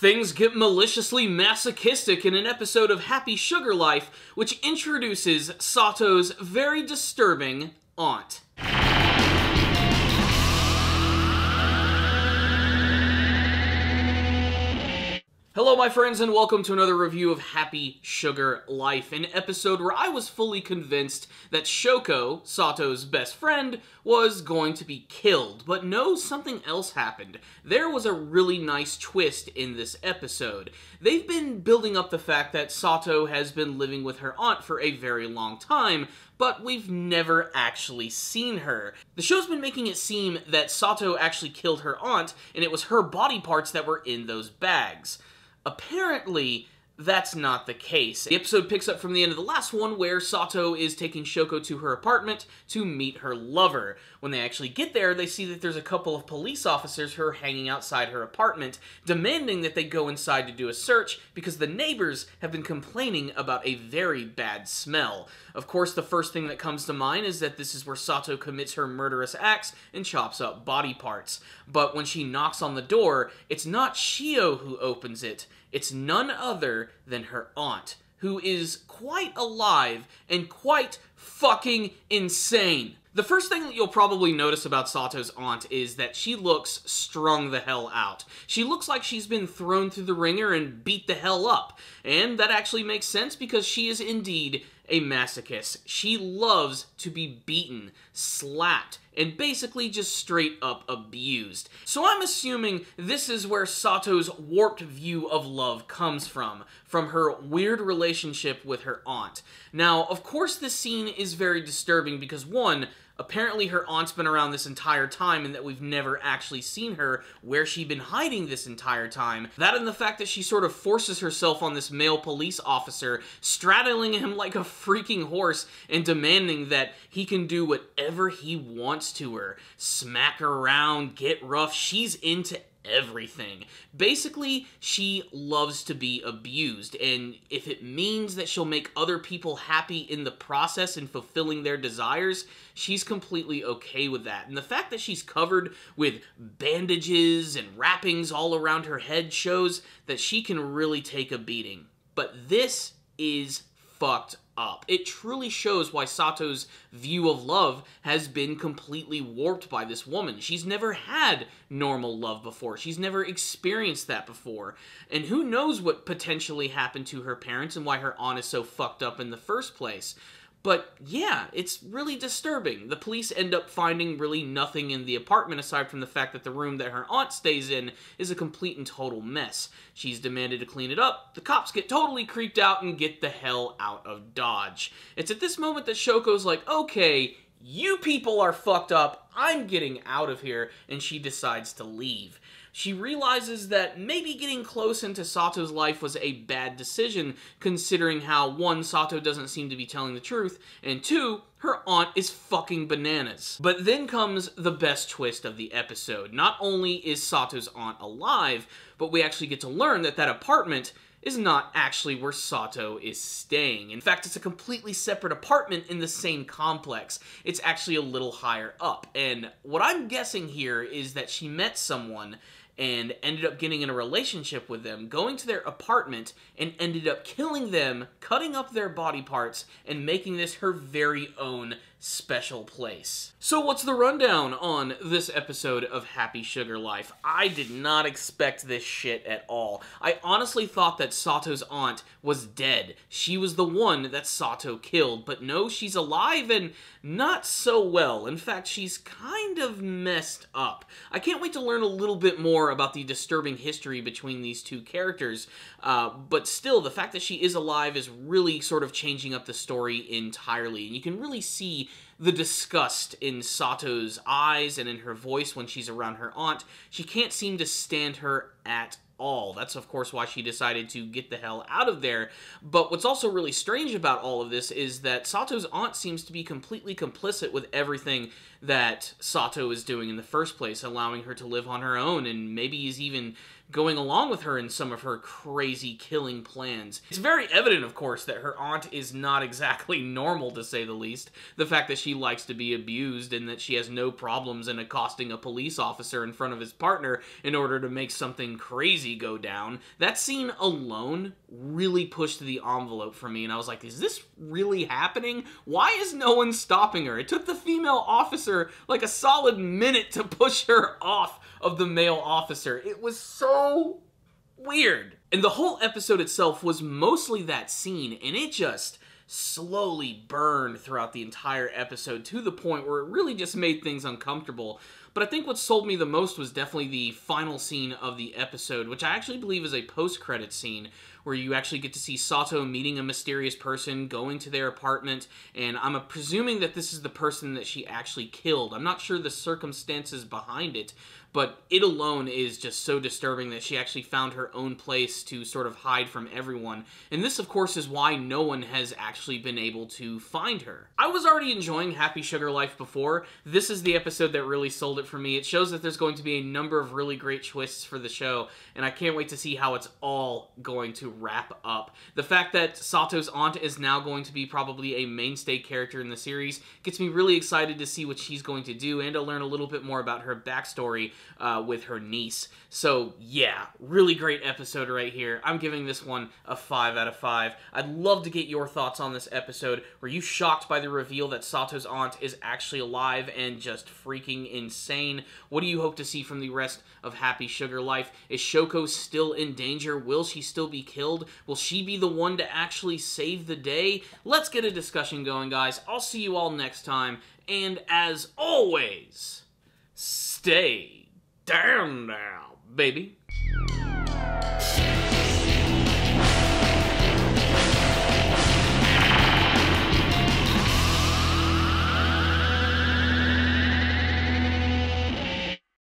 Things get maliciously masochistic in an episode of Happy Sugar Life, which introduces Satou's very disturbing aunt. Hello my friends and welcome to another review of Happy Sugar Life, an episode where I was fully convinced that Shoko, Satou's best friend, was going to be killed. But no, something else happened. There was a really nice twist in this episode. They've been building up the fact that Satou has been living with her aunt for a very long time, but we've never actually seen her. The show's been making it seem that Satou actually killed her aunt, and it was her body parts that were in those bags. Apparently, that's not the case. The episode picks up from the end of the last one where Satou is taking Shoko to her apartment to meet her lover. When they actually get there, they see that there's a couple of police officers who are hanging outside her apartment, demanding that they go inside to do a search because the neighbors have been complaining about a very bad smell. Of course, the first thing that comes to mind is that this is where Satou commits her murderous acts and chops up body parts. But when she knocks on the door, it's not Shio who opens it. It's none other than her aunt, who is quite alive and quite fucking insane. The first thing that you'll probably notice about Satou's aunt is that she looks strung the hell out. She looks like she's been thrown through the ringer and beat the hell up. And that actually makes sense because she is indeed a masochist. She loves to be beaten, slapped, and basically just straight up abused. So I'm assuming this is where Satou's warped view of love comes from her weird relationship with her aunt. Now, of course this scene is very disturbing because one, apparently her aunt's been around this entire time and that we've never actually seen her where she'd been hiding this entire time. That and the fact that she sort of forces herself on this male police officer, straddling him like a freaking horse and demanding that he can do whatever he wants to her. Smack her around, get rough, she's into everything. Basically, she loves to be abused, and if it means that she'll make other people happy in the process and fulfilling their desires, she's completely okay with that. And the fact that she's covered with bandages and wrappings all around her head shows that she can really take a beating. But this is fucked up. It truly shows why Satou's view of love has been completely warped by this woman. She's never had normal love before. She's never experienced that before. And who knows what potentially happened to her parents and why her aunt is so fucked up in the first place. But yeah, it's really disturbing. The police end up finding really nothing in the apartment aside from the fact that the room that her aunt stays in is a complete and total mess. She's demanded to clean it up, the cops get totally creeped out and get the hell out of Dodge. It's at this moment that Shoko's like, okay, you people are fucked up, I'm getting out of here, and she decides to leave. She realizes that maybe getting close into Satou's life was a bad decision, considering how, one, Satou doesn't seem to be telling the truth, and two, her aunt is fucking bananas. But then comes the best twist of the episode. Not only is Satou's aunt alive, but we actually get to learn that that apartment is not actually where Satou is staying. In fact, it's a completely separate apartment in the same complex. It's actually a little higher up. And what I'm guessing here is that she met someone and ended up getting in a relationship with them, going to their apartment, and ended up killing them, cutting up their body parts, and making this her very own special place. So what's the rundown on this episode of Happy Sugar Life? I did not expect this shit at all. I honestly thought that Satou's aunt was dead. She was the one that Satou killed, but no, she's alive and not so well. In fact, she's kind of messed up. I can't wait to learn a little bit more about the disturbing history between these two characters, but still, the fact that she is alive is really sort of changing up the story entirely, and you can really see the disgust in Satou's eyes and in her voice when she's around her aunt. She can't seem to stand her at all. That's, of course, why she decided to get the hell out of there. But what's also really strange about all of this is that Satou's aunt seems to be completely complicit with everything that Satou is doing in the first place, allowing her to live on her own, and maybe is even going along with her in some of her crazy killing plans. It's very evident, of course, that her aunt is not exactly normal, to say the least. The fact that she likes to be abused and that she has no problems in accosting a police officer in front of his partner in order to make something crazy go down. That scene alone really pushed the envelope for me, and I was like, is this really happening? Why is no one stopping her? It took the female officer like a solid minute to push her off of the male officer. It was so weird. And the whole episode itself was mostly that scene, and it just slowly burned throughout the entire episode to the point where it really just made things uncomfortable. But I think what sold me the most was definitely the final scene of the episode, which I actually believe is a post-credit scene, where you actually get to see Satou meeting a mysterious person, going to their apartment, and I'm presuming that this is the person that she actually killed. I'm not sure the circumstances behind it, but it alone is just so disturbing that she actually found her own place to sort of hide from everyone. And this, of course, is why no one has actually been able to find her. I was already enjoying Happy Sugar Life before. This is the episode that really sold it for me. It shows that there's going to be a number of really great twists for the show, and I can't wait to see how it's all going to wrap up. The fact that Satou's aunt is now going to be probably a mainstay character in the series gets me really excited to see what she's going to do and to learn a little bit more about her backstory with her niece. So yeah, really great episode right here. I'm giving this one a 5 out of 5. I'd love to get your thoughts on this episode. Were you shocked by the reveal that Satou's aunt is actually alive and just freaking insane? What do you hope to see from the rest of Happy Sugar Life? Is Shoko still in danger? Will she still be killed? Will she be the one to actually save the day? Let's get a discussion going, guys. I'll see you all next time, and as always, stay down now, baby.